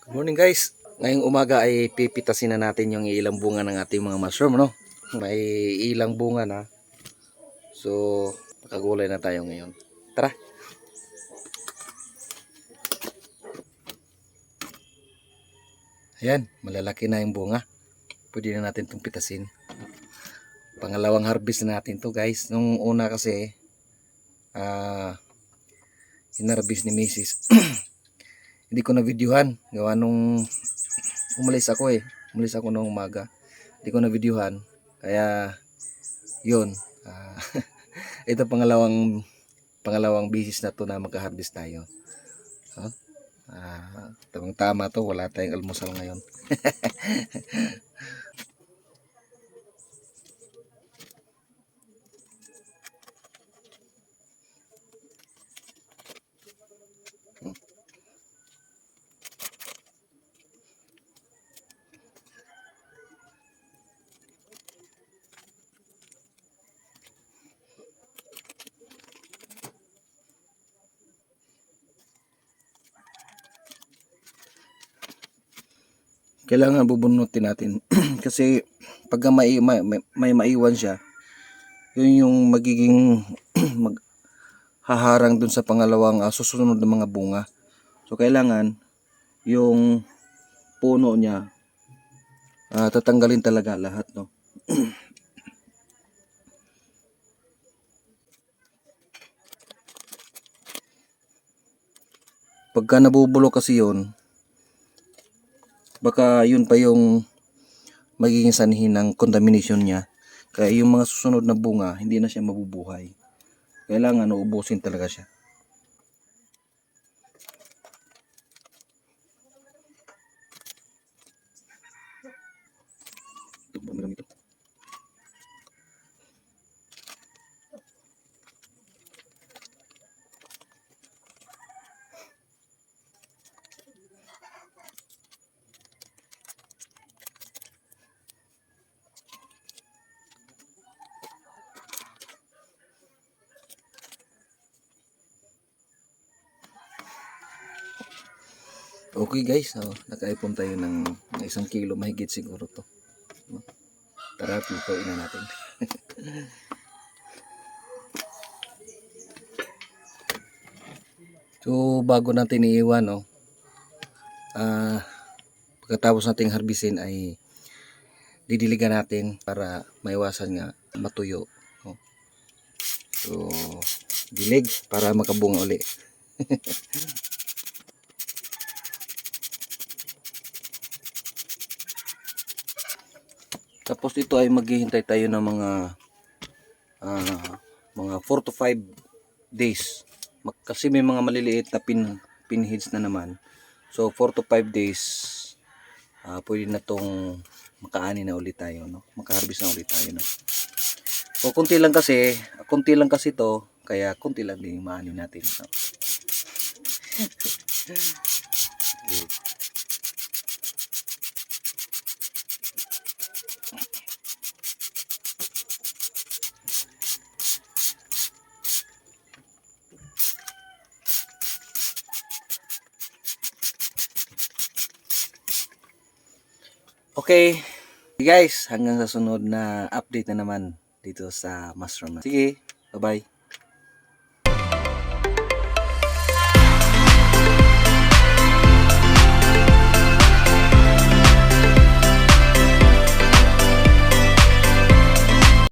Good morning guys. Ngayong umaga ay pipitasin na natin yung ilang bunga ng ating mga mushroom, no? May ilang bunga na. So, nakagulay na tayo ngayon. Tara. Ayan, malalaki na yung bunga. Pwede na natin itong pitasin. Pangalawang harvest na natin to guys. Nung una kasi, hinarvest ni Mrs. Hindi ko na videohan. Gawa nung umalis ako. Umalis ako nung umaga. Hindi ko na videohan. Kaya, yun. Ito pangalawang bisis na to na magka-harvest tayo. Huh? Tamang tama to, wala tayong almusal ngayon. Kailangan bubunutin natin kasi pag may maiwan siya, yun yung magiging haharang dun sa pangalawang susunod na mga bunga. So kailangan yung puno niya tatanggalin talaga lahat, no? Pagka nabubulok kasi yun, baka yun pa yung magiging sanhi ng contamination niya. Kaya yung mga susunod na bunga, hindi na siya mabubuhay. Kailangan uubusin talaga siya. Okay guys, nakaipon tayo ng 1 kilo mahigit siguro to. Tara, lutuin na natin. So bago natin iiwan, no, pagkatapos nating harbisin ay didiligan natin para maiwasan nga matuyo, no? So dilig para makabunga uli. Tapos ito ay maghihintay tayo ng mga 4 to 5 days. Kasi may mga maliliit na pinheads na naman. So 4 to 5 days pwede na tong makaani na ulit tayo, no? Maka-harvest na ulit tayo, no? So konti lang kasi to, kaya konti lang din maani natin, no? Okay, guys, hanggang sa sunod na update na naman dito sa mushroom. Sige, bye-bye.